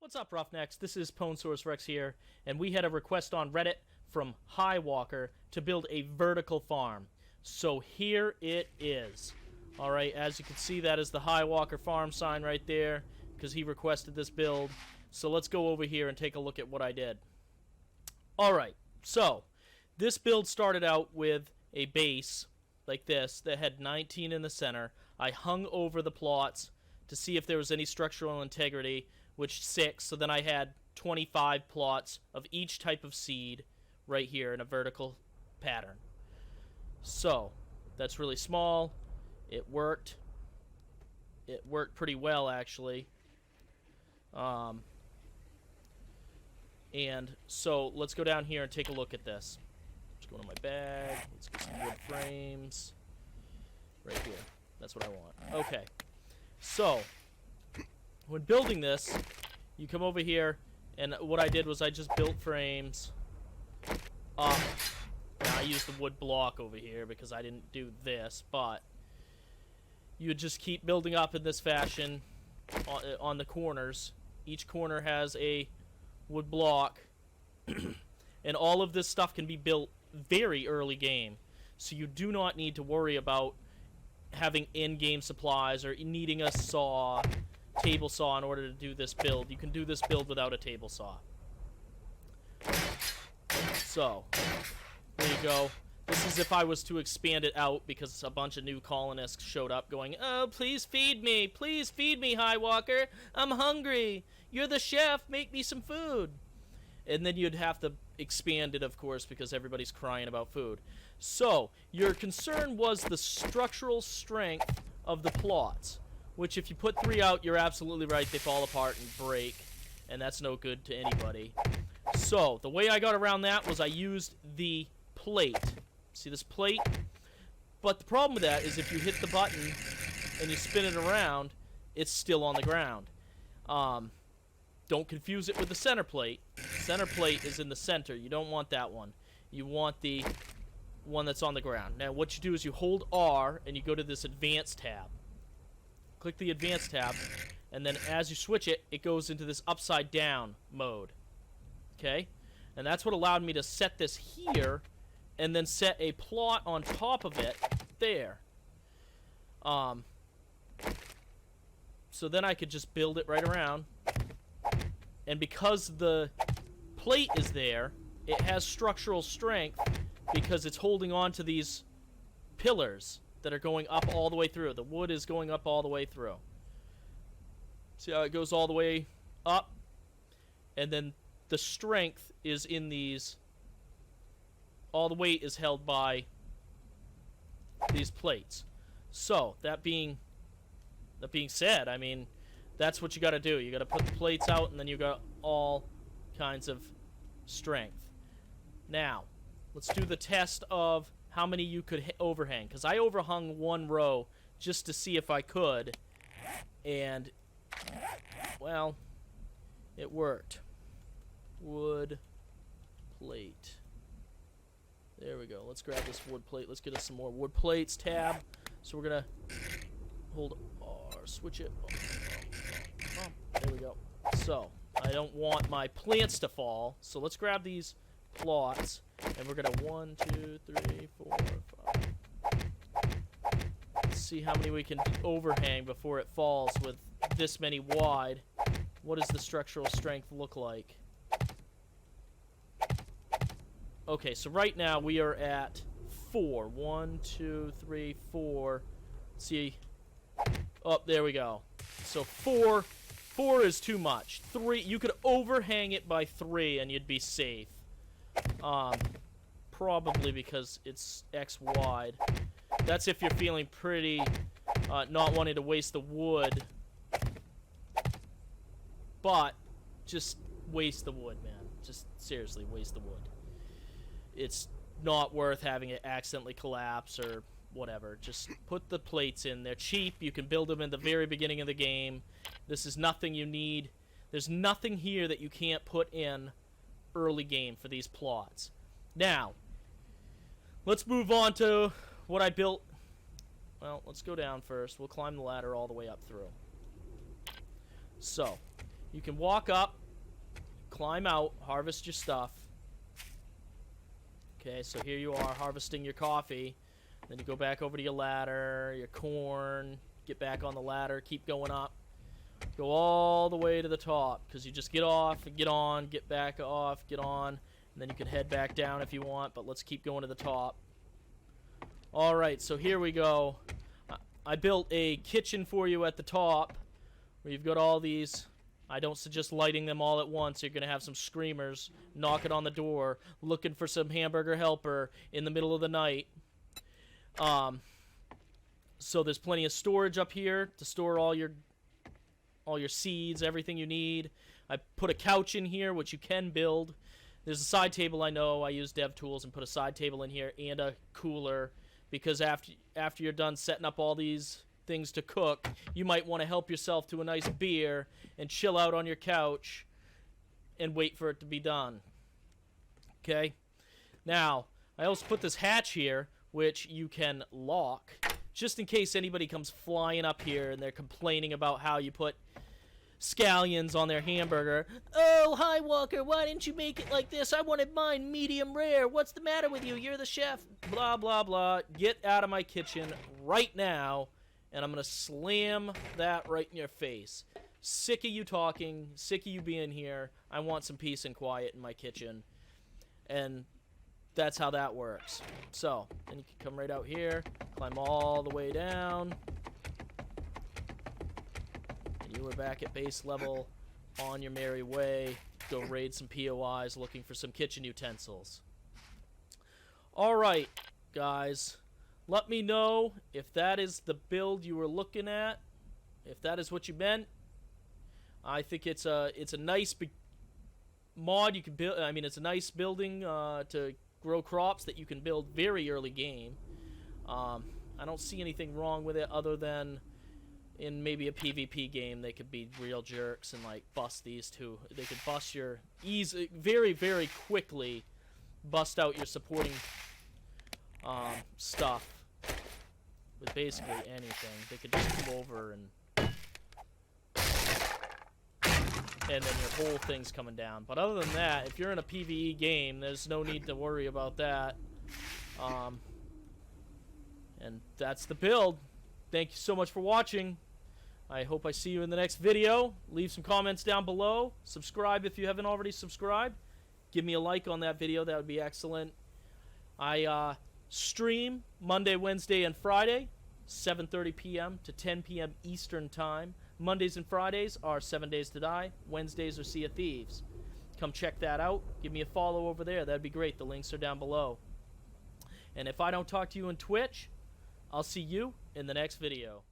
What's up, Roughnecks? This is PwnsaurusRex here, and we had a request on Reddit from HighWalker to build a vertical farm. So here it is. Alright, as you can see, that is the HighWalker farm sign right there, because he requested this build. So let's go over here and take a look at what I did. Alright, so this build started out with a base like this that had 19 in the center. I hung over the plots to see if there was any structural integrity, which 6, so then I had 25 plots of each type of seed right here in a vertical pattern. So that's really small. It worked. It worked pretty well, actually. And so let's go down here and take a look at this. Let's go to my bag. Let's get some wood frames. Right here. That's what I want. Okay. So when building this, you come over here, and what I did was I just built frames up. Now, I used the wood block over here because I didn't do this, but you would just keep building up in this fashion on the corners. Each corner has a wood block, and all of this stuff can be built very early game, so you do not need to worry about having in-game supplies or needing a table saw in order to do this build. You can do this build without a table saw. So there you go. This is if I was to expand it out, because a bunch of new colonists showed up going, "Oh, please feed me, HighWalker, I'm hungry, you're the chef, make me some food." And then you'd have to expand it, of course, because everybody's crying about food. So your concern was the structural strength of the plots, which if you put 3 out, you're absolutely right, they fall apart and break, and that's no good to anybody. So the way I got around that was I used the plate. See this plate? But the problem with that is if you hit the button and you spin it around, it's still on the ground. Don't confuse it with the center plate. Center plate is in the center. You don't want that one. You want the one that's on the ground. Now what you do is you hold R and you go to this Advanced tab. Click the Advanced tab, and then as you switch it, it goes into this upside down mode. Okay? And that's what allowed me to set this here and then set a plot on top of it there. So then I could just build it right around. And because the plate is there, it has structural strength because it's holding on to these pillars that are going up all the way through. The wood is going up all the way through. See how it goes all the way up? And then the strength is in these. All the weight is held by these plates. So, that being said, I mean, that's what you gotta do. You gotta put the plates out, and then you got all kinds of strength. Now, let's do the test of how many you could overhang, because I overhung 1 row just to see if I could, and, well, it worked. Wood plate. There we go. Let's grab this wood plate. Let's get us some more wood plates tab. So we're gonna hold R, switch it. There we go. So I don't want my plants to fall, so let's grab these plots, and we're gonna 1, 2, 3, 4, 5. Let's see how many we can overhang before it falls with this many wide. What does the structural strength look like? Okay, so right now we are at 4. 1, 2, 3, 4. See? Oh, there we go. So 4 is too much. 3, you could overhang it by 3 and you'd be safe. Probably because it's X wide. That's if you're feeling pretty not wanting to waste the wood. But just waste the wood, man. Just seriously waste the wood. It's not worth having it accidentally collapse or whatever. Just put the plates in. They're cheap. You can build them in the very beginning of the game. This is nothing you need. There's nothing here that you can't put in early game for these plots. Now, let's move on to what I built. Well, let's go down first. We'll climb the ladder all the way up through. So, You can walk up, climb out, harvest your stuff. Okay, so here you are harvesting your coffee. Then you go back over to your ladder, your corn, get back on the ladder, keep going up. Go all the way to the top, because you just get off, get on, get back off, get on, and then you can head back down if you want, but let's keep going to the top. Alright, so here we go. I built a kitchen for you at the top, where you've got all these. I don't suggest lighting them all at once. You're going to have some screamers knocking on the door, looking for some hamburger helper in the middle of the night. So there's plenty of storage up here to store all your seeds, everything you need. I put a couch in here, which you can build. There's a side table, I know. I use dev tools and put a side table in here and a cooler, because after you're done setting up all these things to cook, you might want to help yourself to a nice beer and chill out on your couch and wait for it to be done. Okay? Now, I also put this hatch here, which you can lock, just in case anybody comes flying up here and they're complaining about how you put scallions on their hamburger. Oh, HighWalker, why didn't you make it like this? I wanted mine medium rare. What's the matter with you? You're the chef. Blah, blah, blah. Get out of my kitchen right now, and I'm going to slam that right in your face. Sick of you talking. Sick of you being here. I want some peace and quiet in my kitchen. And that's how that works. So, then you can come right out here, climb all the way down. And you are back at base level, on your merry way. Go raid some POIs looking for some kitchen utensils. Alright, guys. Let me know if that is the build you were looking at. If that is what you meant. I think it's a nice mod you can build. I mean, it's a nice building to grow crops that you can build very early game. I don't see anything wrong with it, other than in maybe a PvP game they could be real jerks and like bust these two. They could bust your very, very quickly bust out your supporting stuff with basically anything. They could just come over and then your whole thing's coming down. But other than that, if you're in a PvE game, there's no need to worry about that. And that's the build. Thank you so much for watching. I hope I see you in the next video. Leave some comments down below. Subscribe if you haven't already subscribed. Give me a like on that video. That would be excellent. I stream Monday, Wednesday, and Friday, 7:30 p.m. to 10 p.m. Eastern Time. Mondays and Fridays are 7 Days to Die. Wednesdays are Sea of Thieves. Come check that out. Give me a follow over there. That'd be great. The links are down below. And if I don't talk to you on Twitch, I'll see you in the next video.